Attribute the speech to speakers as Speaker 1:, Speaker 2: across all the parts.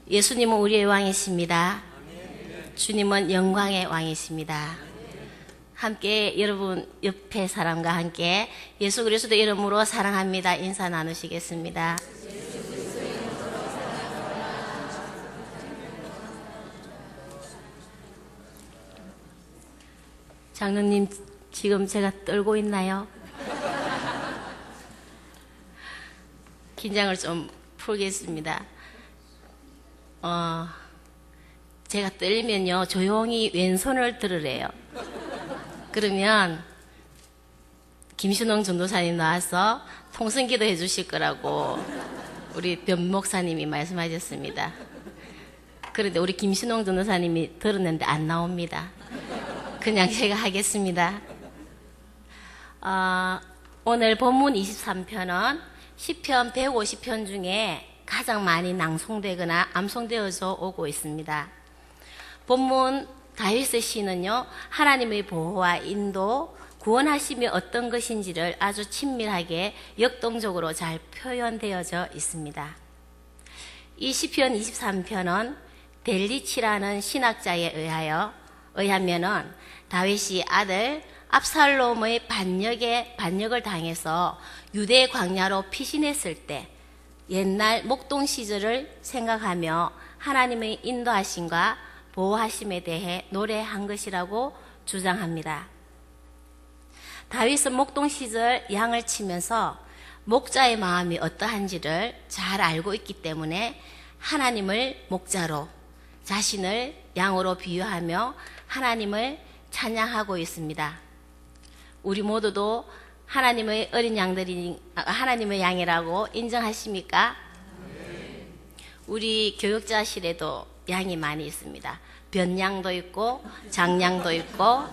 Speaker 1: 예수님은 우리의 왕이십니다. 주님은 영광의 왕이십니다. 함께 여러분 옆에 사람과 함께 예수 그리스도 이름으로 사랑합니다 인사 나누시겠습니다. 장로님, 지금 제가 떨고 있나요? 긴장을 좀 풀겠습니다. 제가 떨리면요, 조용히 왼손을 들으래요. 그러면 김신홍 전도사님 나와서 통성기도 해주실 거라고 우리 변 목사님이 말씀하셨습니다. 그런데 우리 김신홍 전도사님이 들었는데 안 나옵니다. 그냥 제가 하겠습니다. 오늘 본문 23편은 시편 150편 중에 가장 많이 낭송되거나 암송되어져 오고 있습니다. 본문 다윗의 시는요, 하나님의 보호와 인도, 구원하심이 어떤 것인지를 아주 친밀하게 역동적으로 잘 표현되어져 있습니다. 이 시편 23편은 델리치라는 신학자에 의하면은 다윗이 아들 압살롬의 반역을 당해서 유대 광야로 피신했을 때 옛날 목동 시절을 생각하며 하나님의 인도하심과 보호하심에 대해 노래한 것이라고 주장합니다. 다윗은 목동 시절 양을 치면서 목자의 마음이 어떠한지를 잘 알고 있기 때문에 하나님을 목자로, 자신을 양으로 비유하며 하나님을 찬양하고 있습니다. 우리 모두도 하나님의 어린 양들이 하나님의 양이라고 인정하십니까? 우리 교육자실에도 양이 많이 있습니다. 변양도 있고 장양도 있고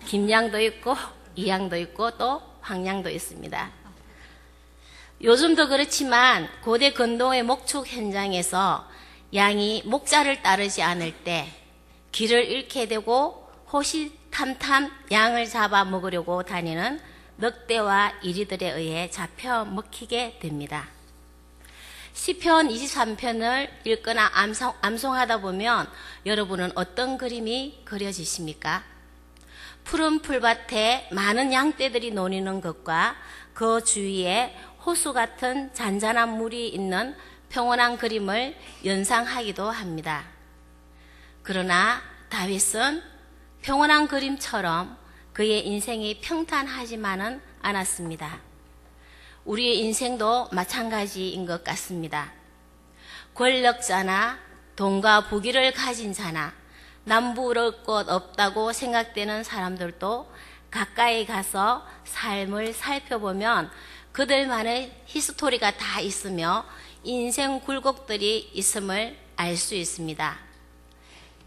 Speaker 1: 김양도 있고 이양도 있고 또 황양도 있습니다. 요즘도 그렇지만 고대 근동의 목축 현장에서 양이 목자를 따르지 않을 때 길을 잃게 되고 호시탐탐 양을 잡아 먹으려고 다니는 늑대와 이리들에 의해 잡혀 먹히게 됩니다. 시편 23편을 읽거나 암송하다 보면 여러분은 어떤 그림이 그려지십니까? 푸른 풀밭에 많은 양떼들이 노니는 것과 그 주위에 호수 같은 잔잔한 물이 있는 평온한 그림을 연상하기도 합니다. 그러나 다윗은 평온한 그림처럼 그의 인생이 평탄하지만은 않았습니다. 우리의 인생도 마찬가지인 것 같습니다. 권력자나 돈과 부귀를 가진 자나 남부를 것 없다고 생각되는 사람들도 가까이 가서 삶을 살펴보면 그들만의 히스토리가 다 있으며 인생 굴곡들이 있음을 알 수 있습니다.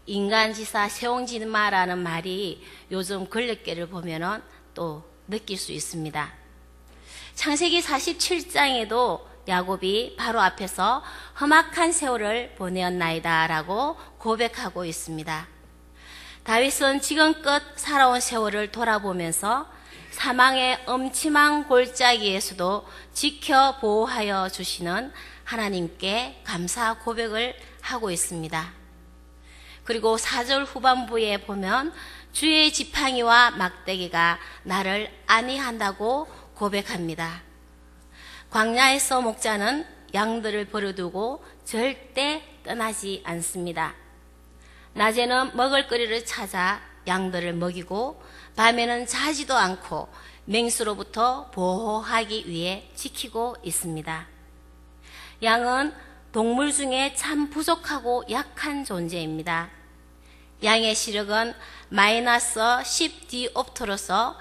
Speaker 1: 인간지사 세옹지마라는 말이 요즘 권력계를 보면 또 느낄 수 있습니다. 창세기 47장에도 야곱이 바로 앞에서 험악한 세월을 보내었나이다 라고 고백하고 있습니다. 다윗은 지금껏 살아온 세월을 돌아보면서 사망의 음침한 골짜기에서도 지켜 보호하여 주시는 하나님께 감사 고백을 하고 있습니다. 그리고 4절 후반부에 보면 주의 지팡이와 막대기가 나를 안위한다고 고백합니다. 광야에서 목자는 양들을 버려두고 절대 떠나지 않습니다. 낮에는 먹을거리를 찾아 양들을 먹이고 밤에는 자지도 않고 맹수로부터 보호하기 위해 지키고 있습니다. 양은 동물 중에 참 부족하고 약한 존재입니다. 양의 시력은 마이너스 10디옵트로서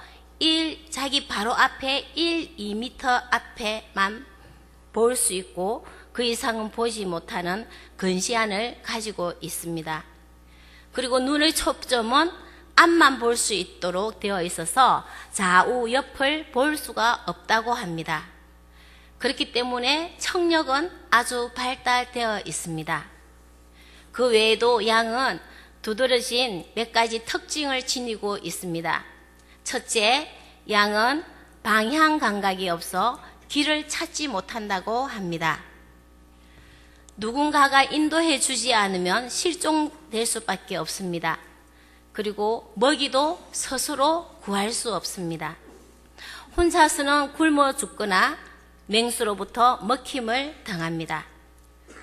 Speaker 1: 자기 바로 앞에 2m 앞에만 볼 수 있고 그 이상은 보지 못하는 근시안을 가지고 있습니다. 그리고 눈의 초점은 앞만 볼 수 있도록 되어 있어서 좌우 옆을 볼 수가 없다고 합니다. 그렇기 때문에 청력은 아주 발달되어 있습니다. 그 외에도 양은 두드러진 몇 가지 특징을 지니고 있습니다. 첫째, 양은 방향 감각이 없어 길을 찾지 못한다고 합니다. 누군가가 인도해 주지 않으면 실종될 수밖에 없습니다. 그리고 먹이도 스스로 구할 수 없습니다. 혼자서는 굶어 죽거나 맹수로부터 먹힘을 당합니다.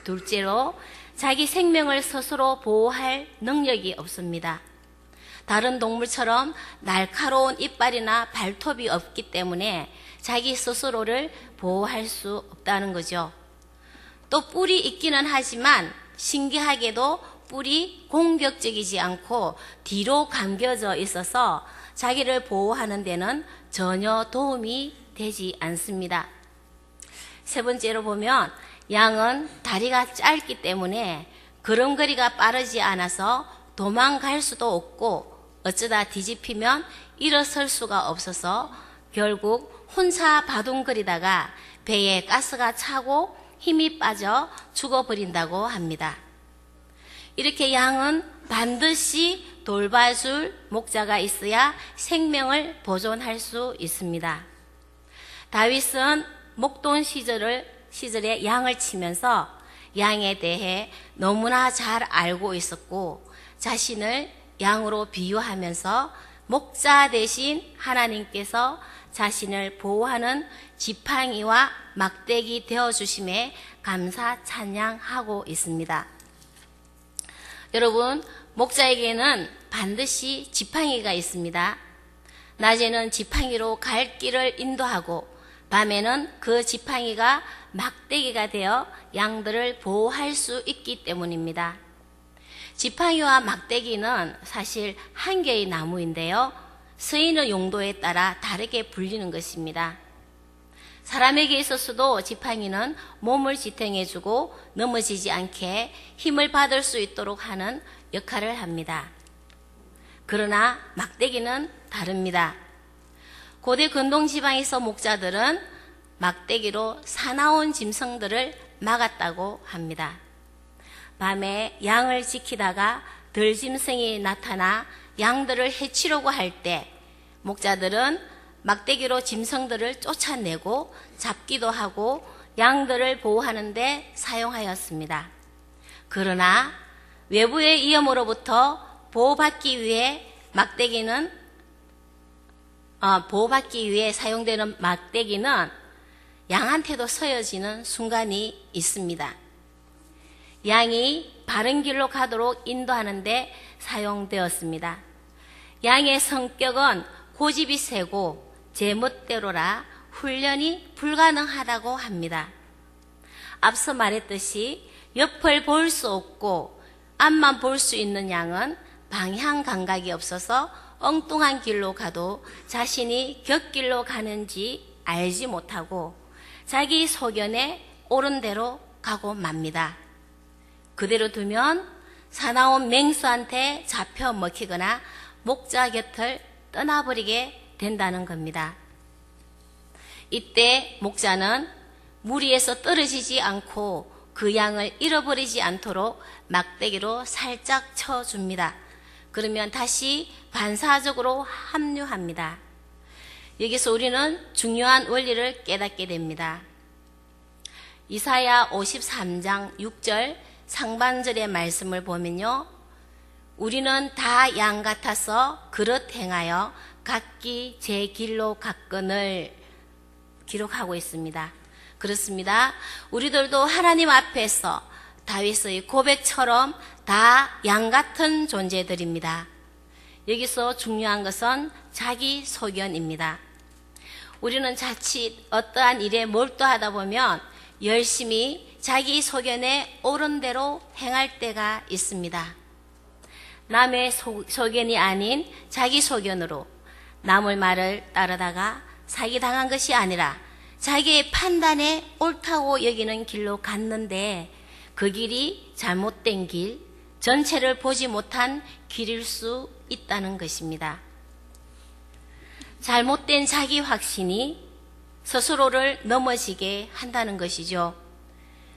Speaker 1: 둘째로 자기 생명을 스스로 보호할 능력이 없습니다. 다른 동물처럼 날카로운 이빨이나 발톱이 없기 때문에 자기 스스로를 보호할 수 없다는 거죠. 또 뿔이 있기는 하지만 신기하게도 뿔이 공격적이지 않고 뒤로 감겨져 있어서 자기를 보호하는 데는 전혀 도움이 되지 않습니다. 세 번째로 보면 양은 다리가 짧기 때문에 걸음걸이가 빠르지 않아서 도망갈 수도 없고 어쩌다 뒤집히면 일어설 수가 없어서 결국 혼자 바둥거리다가 배에 가스가 차고 힘이 빠져 죽어버린다고 합니다. 이렇게 양은 반드시 돌봐줄 목자가 있어야 생명을 보존할 수 있습니다. 다윗은 목돈 시절에 양을 치면서 양에 대해 너무나 잘 알고 있었고 자신을 양으로 비유하면서 목자 대신 하나님께서 자신을 보호하는 지팡이와 막대기 되어주심에 감사 찬양하고 있습니다. 여러분, 목자에게는 반드시 지팡이가 있습니다. 낮에는 지팡이로 갈 길을 인도하고 밤에는 그 지팡이가 막대기가 되어 양들을 보호할 수 있기 때문입니다. 지팡이와 막대기는 사실 한 개의 나무인데요. 쓰이는 용도에 따라 다르게 불리는 것입니다. 사람에게 있어서도 지팡이는 몸을 지탱해주고 넘어지지 않게 힘을 받을 수 있도록 하는 역할을 합니다. 그러나 막대기는 다릅니다. 고대 근동지방에서 목자들은 막대기로 사나운 짐승들을 막았다고 합니다. 밤에 양을 지키다가 들짐승이 나타나 양들을 해치려고 할 때 목자들은 막대기로 짐승들을 쫓아내고 잡기도 하고 양들을 보호하는 데 사용하였습니다. 그러나 외부의 위험으로부터 보호받기 위해 사용되는 막대기는 양한테도 서여지는 순간이 있습니다. 양이 바른 길로 가도록 인도하는 데 사용되었습니다. 양의 성격은 고집이 세고 제멋대로라 훈련이 불가능하다고 합니다. 앞서 말했듯이 옆을 볼 수 없고 앞만 볼 수 있는 양은 방향 감각이 없어서 엉뚱한 길로 가도 자신이 곁길로 가는지 알지 못하고 자기 소견에 옳은 대로 가고 맙니다. 그대로 두면 사나운 맹수한테 잡혀 먹히거나 목자 곁을 떠나버리게 된다는 겁니다. 이때 목자는 무리에서 떨어지지 않고 그 양을 잃어버리지 않도록 막대기로 살짝 쳐줍니다. 그러면 다시 반사적으로 합류합니다. 여기서 우리는 중요한 원리를 깨닫게 됩니다. 이사야 53장 6절 상반절의 말씀을 보면요. 우리는 다 양 같아서 그릇 행하여 각기 제 길로 갔거늘 기록하고 있습니다. 그렇습니다. 우리들도 하나님 앞에서 다윗의 고백처럼 다 양 같은 존재들입니다. 여기서 중요한 것은 자기 소견입니다. 우리는 자칫 어떠한 일에 몰두하다 보면 열심히 자기 소견에 옳은 대로 행할 때가 있습니다. 남의 소견이 아닌 자기 소견으로 남의 말을 따르다가 사기당한 것이 아니라 자기의 판단에 옳다고 여기는 길로 갔는데 그 길이 잘못된 길, 전체를 보지 못한 길일 수 있다는 것입니다. 잘못된 자기 확신이 스스로를 넘어지게 한다는 것이죠.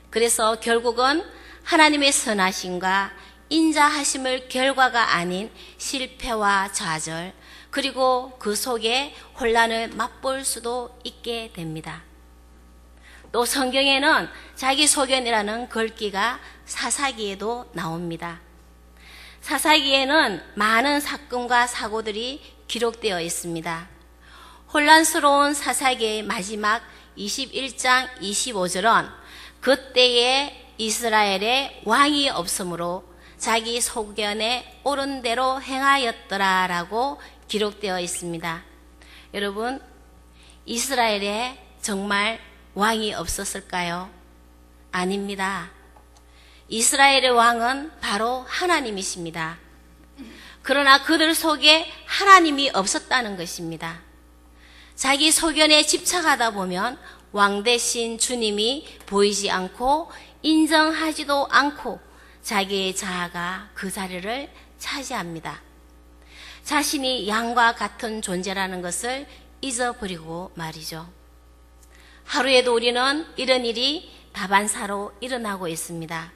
Speaker 1: 그래서 결국은 하나님의 선하심과 인자하심을 결과가 아닌 실패와 좌절, 그리고 그 속에 혼란을 맛볼 수도 있게 됩니다. 또 성경에는 자기소견이라는 글귀가 사사기에도 나옵니다. 사사기에는 많은 사건과 사고들이 기록되어 있습니다. 혼란스러운 사사기의 마지막 21장 25절은 그때에 이스라엘에 왕이 없으므로 자기 소견에 옳은 대로 행하였더라 라고 기록되어 있습니다. 여러분, 이스라엘에 정말 왕이 없었을까요? 아닙니다. 이스라엘의 왕은 바로 하나님이십니다. 그러나 그들 속에 하나님이 없었다는 것입니다. 자기 소견에 집착하다 보면 왕 대신 주님이 보이지 않고 인정하지도 않고 자기의 자아가 그 자리를 차지합니다. 자신이 양과 같은 존재라는 것을 잊어버리고 말이죠. 하루에도 우리는 이런 일이 다반사로 일어나고 있습니다.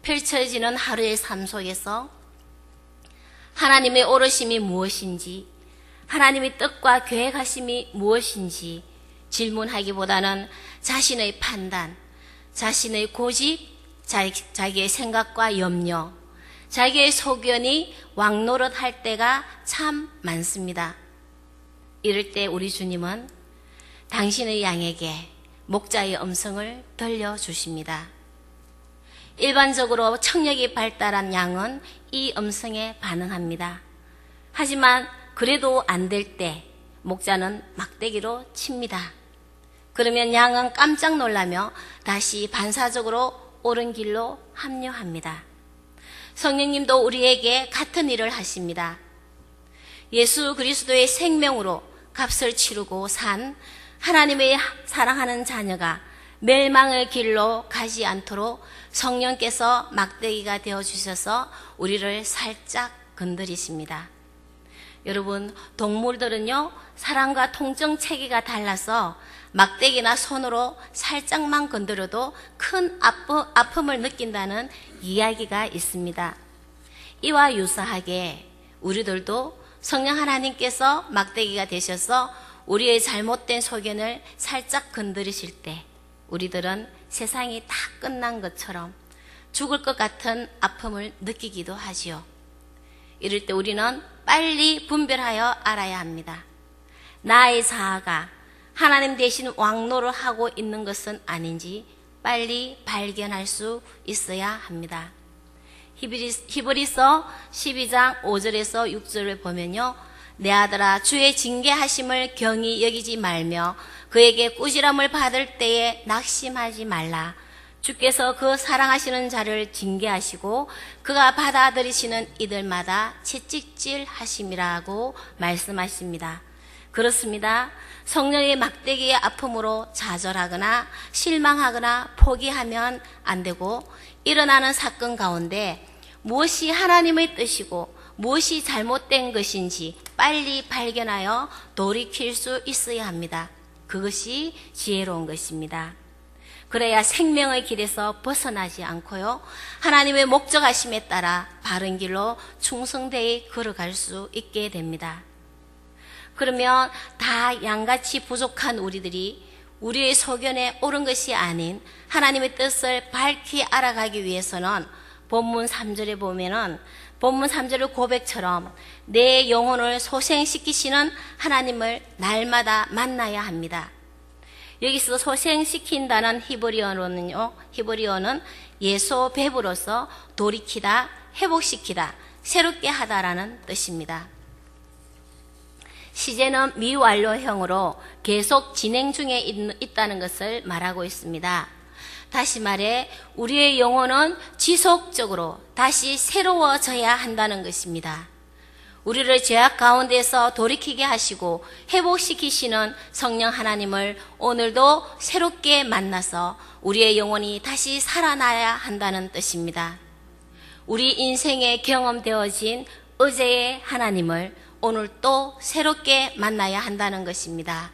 Speaker 1: 펼쳐지는 하루의 삶 속에서 하나님의 오르심이 무엇인지, 하나님의 뜻과 계획하심이 무엇인지 질문하기보다는 자신의 판단, 자신의 고집, 자기의 생각과 염려, 자기의 소견이 왕노릇할 때가 참 많습니다. 이럴 때 우리 주님은 당신의 양에게 목자의 음성을 들려주십니다. 일반적으로 청력이 발달한 양은 이 음성에 반응합니다. 하지만 그래도 안 될 때 목자는 막대기로 칩니다. 그러면 양은 깜짝 놀라며 다시 반사적으로 옳은 길로 합류합니다. 성령님도 우리에게 같은 일을 하십니다. 예수 그리스도의 생명으로 값을 치르고 산 하나님의 사랑하는 자녀가 멸망의 길로 가지 않도록 성령께서 막대기가 되어주셔서 우리를 살짝 건드리십니다. 여러분, 동물들은요, 사람과 통증 체계가 달라서 막대기나 손으로 살짝만 건드려도 큰 아픔을 느낀다는 이야기가 있습니다. 이와 유사하게 우리들도 성령 하나님께서 막대기가 되셔서 우리의 잘못된 소견을 살짝 건드리실 때 우리들은 세상이 다 끝난 것처럼 죽을 것 같은 아픔을 느끼기도 하지요. 이럴 때 우리는 빨리 분별하여 알아야 합니다. 나의 자아가 하나님 대신 왕노를 하고 있는 것은 아닌지 빨리 발견할 수 있어야 합니다. 히브리서 12장 5절에서 6절을 보면요, 내 아들아 주의 징계하심을 경히 여기지 말며 그에게 꾸지람을 받을 때에 낙심하지 말라. 주께서 그 사랑하시는 자를 징계하시고 그가 받아들이시는 이들마다 채찍질 하심이라고 말씀하십니다. 그렇습니다. 성령의 막대기의 아픔으로 좌절하거나 실망하거나 포기하면 안 되고, 일어나는 사건 가운데 무엇이 하나님의 뜻이고 무엇이 잘못된 것인지 빨리 발견하여 돌이킬 수 있어야 합니다. 그것이 지혜로운 것입니다. 그래야 생명의 길에서 벗어나지 않고요, 하나님의 목적하심에 따라 바른 길로 충성되이 걸어갈 수 있게 됩니다. 그러면 다 양같이 부족한 우리들이 우리의 소견에 옳은 것이 아닌 하나님의 뜻을 밝히 알아가기 위해서는 본문 3절에 보면은 본문 3절의 고백처럼 내 영혼을 소생시키시는 하나님을 날마다 만나야 합니다. 여기서 소생시킨다는 히브리어는 예소베브로서 돌이키다, 회복시키다, 새롭게 하다라는 뜻입니다. 시제는 미완료형으로 계속 진행 중에 있다는 것을 말하고 있습니다. 다시 말해 우리의 영혼은 지속적으로 다시 새로워져야 한다는 것입니다. 우리를 죄악 가운데서 돌이키게 하시고 회복시키시는 성령 하나님을 오늘도 새롭게 만나서 우리의 영혼이 다시 살아나야 한다는 뜻입니다. 우리 인생에 경험되어진 어제의 하나님을 오늘 또 새롭게 만나야 한다는 것입니다.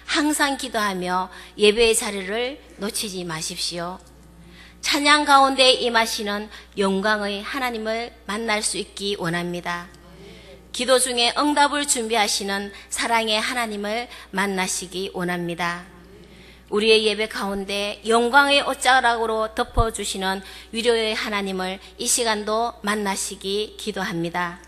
Speaker 1: 항상 기도하며 예배의 자리를 놓치지 마십시오. 찬양 가운데 임하시는 영광의 하나님을 만날 수 있기 원합니다. 기도 중에 응답을 준비하시는 사랑의 하나님을 만나시기 원합니다. 우리의 예배 가운데 영광의 옷자락으로 덮어주시는 위로의 하나님을 이 시간도 만나시기 기도합니다.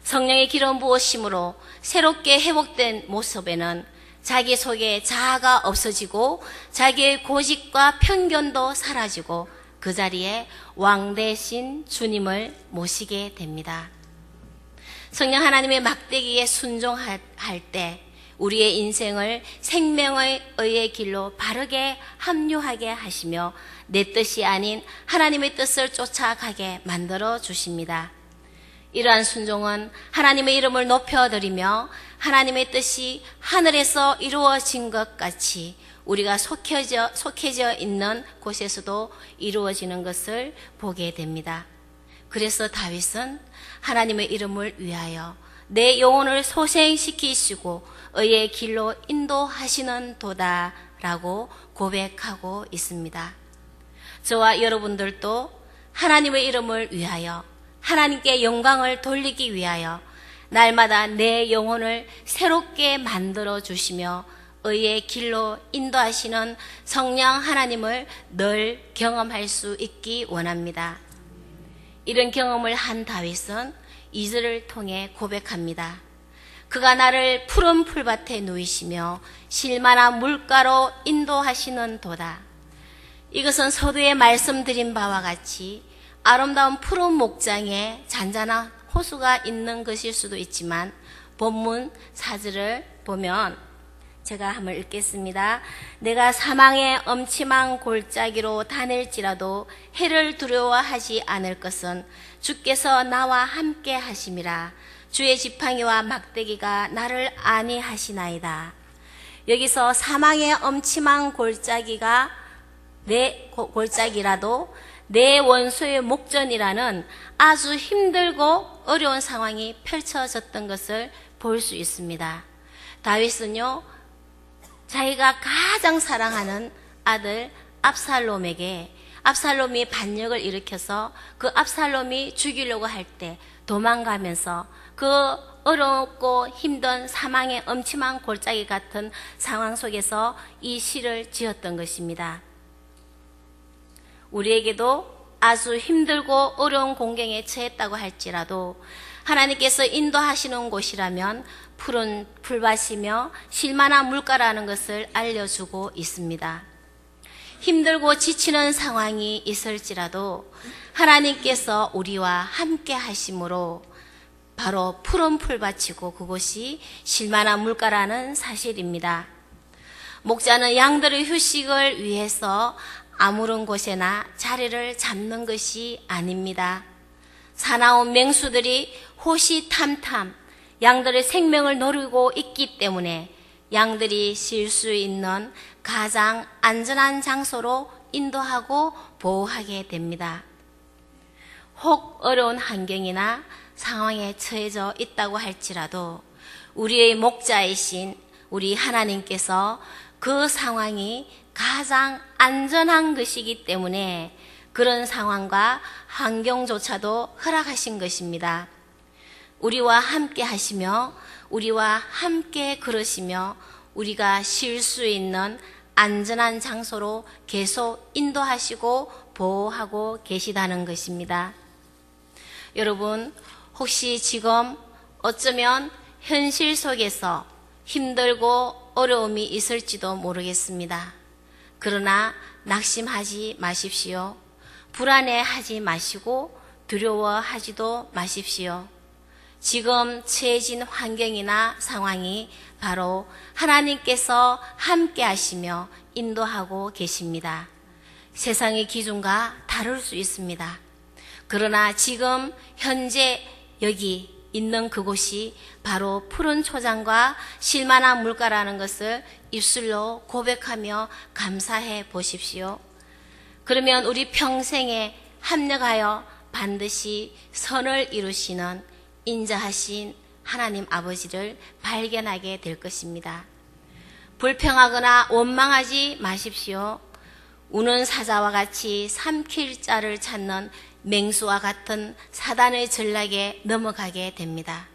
Speaker 1: 성령의 기름 부으심으로 새롭게 회복된 모습에는 자기 속에 자아가 없어지고 자기의 고집과 편견도 사라지고 그 자리에 왕 대신 주님을 모시게 됩니다. 성령 하나님의 막대기에 순종할 때 우리의 인생을 생명의 의의 길로 바르게 합류하게 하시며 내 뜻이 아닌 하나님의 뜻을 쫓아가게 만들어 주십니다. 이러한 순종은 하나님의 이름을 높여드리며 하나님의 뜻이 하늘에서 이루어진 것 같이 우리가 속해져 있는 곳에서도 이루어지는 것을 보게 됩니다. 그래서 다윗은 하나님의 이름을 위하여 내 영혼을 소생시키시고 의의 길로 인도하시는 도다 라고 고백하고 있습니다. 저와 여러분들도 하나님의 이름을 위하여 하나님께 영광을 돌리기 위하여 날마다 내 영혼을 새롭게 만들어 주시며 의의 길로 인도하시는 성령 하나님을 늘 경험할 수 있기 원합니다. 이런 경험을 한 다윗은 2절을 통해 고백합니다. 그가 나를 푸른 풀밭에 누이시며 실만한 물가로 인도하시는 도다. 이것은 서두에 말씀드린 바와 같이 아름다운 푸른 목장에 잔잔한 호수가 있는 것일 수도 있지만 본문 4절을 보면 제가 한번 읽겠습니다. 내가 사망의 엄침한 골짜기로 다닐지라도 해를 두려워하지 않을 것은 주께서 나와 함께 하심이라. 주의 지팡이와 막대기가 나를 안위하시나이다. 여기서 사망의 엄침한 골짜기가 내 골짜기라도 내 원수의 목전이라는 아주 힘들고 어려운 상황이 펼쳐졌던 것을 볼 수 있습니다. 다윗은요, 자기가 가장 사랑하는 아들 압살롬이 반역을 일으켜서 그 압살롬이 죽이려고 할 때 도망가면서 그 어렵고 힘든 사망의 엄침한 골짜기 같은 상황 속에서 이 시를 지었던 것입니다. 우리에게도 아주 힘들고 어려운 공경에 처했다고 할지라도 하나님께서 인도하시는 곳이라면 푸른 풀밭이며 실만한 물가라는 것을 알려주고 있습니다. 힘들고 지치는 상황이 있을지라도 하나님께서 우리와 함께 하심으로 바로 푸른 풀밭이고 그곳이 실만한 물가라는 사실입니다. 목자는 양들의 휴식을 위해서 아무런 곳에나 자리를 잡는 것이 아닙니다. 사나운 맹수들이 호시탐탐 양들의 생명을 노리고 있기 때문에 양들이 쉴 수 있는 가장 안전한 장소로 인도하고 보호하게 됩니다. 혹 어려운 환경이나 상황에 처해져 있다고 할지라도 우리의 목자이신 우리 하나님께서 그 상황이 가장 안전한 것이기 때문에 그런 상황과 환경조차도 허락하신 것입니다. 우리와 함께 하시며 우리와 함께 걸으시며 우리가 쉴 수 있는 안전한 장소로 계속 인도하시고 보호하고 계시다는 것입니다. 여러분, 혹시 지금 어쩌면 현실 속에서 힘들고 어려움이 있을지도 모르겠습니다. 그러나 낙심하지 마십시오. 불안해하지 마시고 두려워하지도 마십시오. 지금 처해진 환경이나 상황이 바로 하나님께서 함께 하시며 인도하고 계십니다. 세상의 기준과 다를 수 있습니다. 그러나 지금 현재 여기 있는 그곳이 바로 푸른 초장과 실만한 물가라는 것을 입술로 고백하며 감사해 보십시오. 그러면 우리 평생에 합력하여 반드시 선을 이루시는 인자하신 하나님 아버지를 발견하게 될 것입니다. 불평하거나 원망하지 마십시오. 우는 사자와 같이 삼킬 자를 찾는 맹수와 같은 사단의 전략에 넘어가게 됩니다.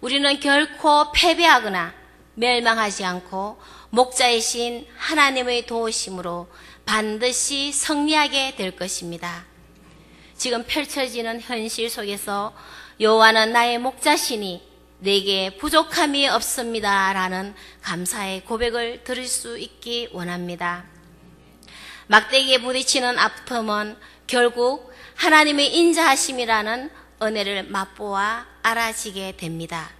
Speaker 1: 우리는 결코 패배하거나 멸망하지 않고 목자이신 하나님의 도우심으로 반드시 승리하게 될 것입니다. 지금 펼쳐지는 현실 속에서 여호와는 나의 목자시니 내게 부족함이 없습니다 라는 감사의 고백을 들을 수 있기 원합니다. 막대기에 부딪히는 아픔은 결국 하나님의 인자하심이라는 은혜를 맛보아 알아지게 됩니다.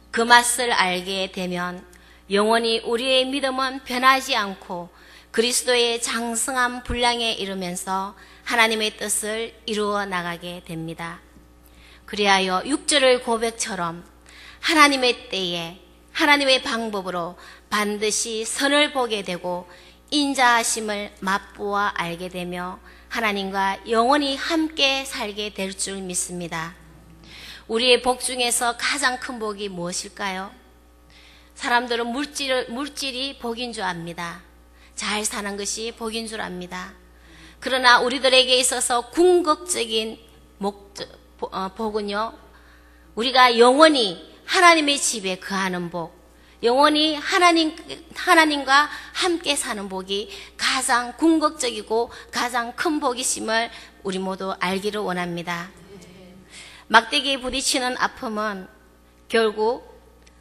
Speaker 1: 그 맛을 알게 되면 영원히 우리의 믿음은 변하지 않고 그리스도의 장성한 분량에 이르면서 하나님의 뜻을 이루어 나가게 됩니다. 그리하여 6절의 고백처럼 하나님의 때에 하나님의 방법으로 반드시 선을 보게 되고 인자하심을 맛보아 알게 되며 하나님과 영원히 함께 살게 될 줄 믿습니다. 우리의 복 중에서 가장 큰 복이 무엇일까요? 사람들은 물질이 복인 줄 압니다. 잘 사는 것이 복인 줄 압니다. 그러나 우리들에게 있어서 궁극적인 복은요, 우리가 영원히 하나님의 집에 거하는 복, 영원히 하나님과 함께 사는 복이 가장 궁극적이고 가장 큰 복이심을 우리 모두 알기를 원합니다. 막대기에 부딪히는 아픔은 결국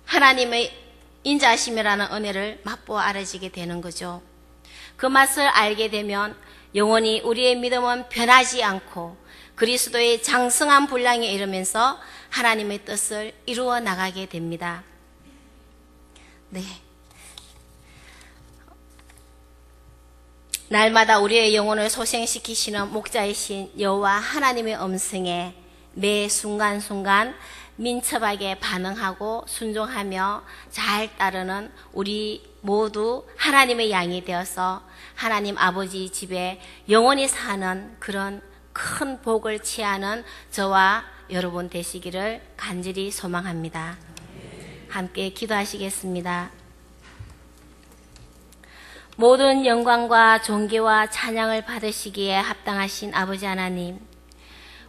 Speaker 1: 하나님의 인자하심이라는 은혜를 맛보아 알아지게 되는 거죠. 그 맛을 알게 되면 영원히 우리의 믿음은 변하지 않고 그리스도의 장성한 분량에 이르면서 하나님의 뜻을 이루어 나가게 됩니다. 네. 날마다 우리의 영혼을 소생시키시는 목자이신 여호와 하나님의 음성에 매 순간순간 민첩하게 반응하고 순종하며 잘 따르는 우리 모두 하나님의 양이 되어서 하나님 아버지 집에 영원히 사는 그런 큰 복을 취하는 저와 여러분 되시기를 간절히 소망합니다. 함께 기도하시겠습니다. 모든 영광과 존귀와 찬양을 받으시기에 합당하신 아버지 하나님,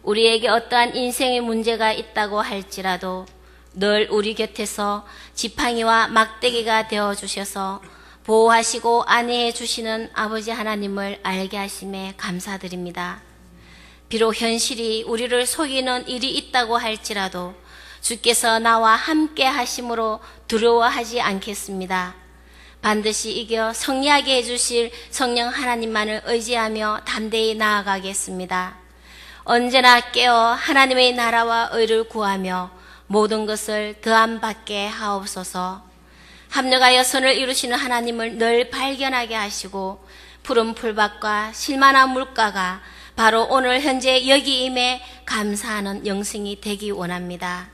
Speaker 1: 우리에게 어떠한 인생의 문제가 있다고 할지라도 늘 우리 곁에서 지팡이와 막대기가 되어주셔서 보호하시고 안내해 주시는 아버지 하나님을 알게 하심에 감사드립니다. 비록 현실이 우리를 속이는 일이 있다고 할지라도 주께서 나와 함께 하심으로 두려워하지 않겠습니다. 반드시 이겨 승리하게 해주실 성령 하나님만을 의지하며 담대히 나아가겠습니다. 언제나 깨어 하나님의 나라와 의를 구하며 모든 것을 더함 받게 하옵소서. 합력하여 선을 이루시는 하나님을 늘 발견하게 하시고 푸른 풀밭과 실만한 물가가 바로 오늘 현재 여기 임해 감사하는 영생이 되기 원합니다.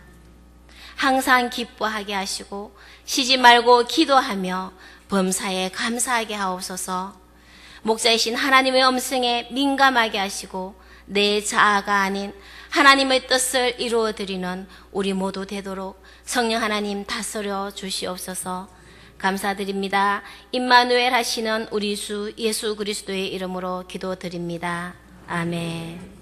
Speaker 1: 항상 기뻐하게 하시고 쉬지 말고 기도하며 범사에 감사하게 하옵소서. 목자이신 하나님의 음성에 민감하게 하시고 내 자아가 아닌 하나님의 뜻을 이루어드리는 우리 모두 되도록 성령 하나님 다스려 주시옵소서. 감사드립니다. 임마누엘 하시는 우리 주 예수 그리스도의 이름으로 기도드립니다. 아멘.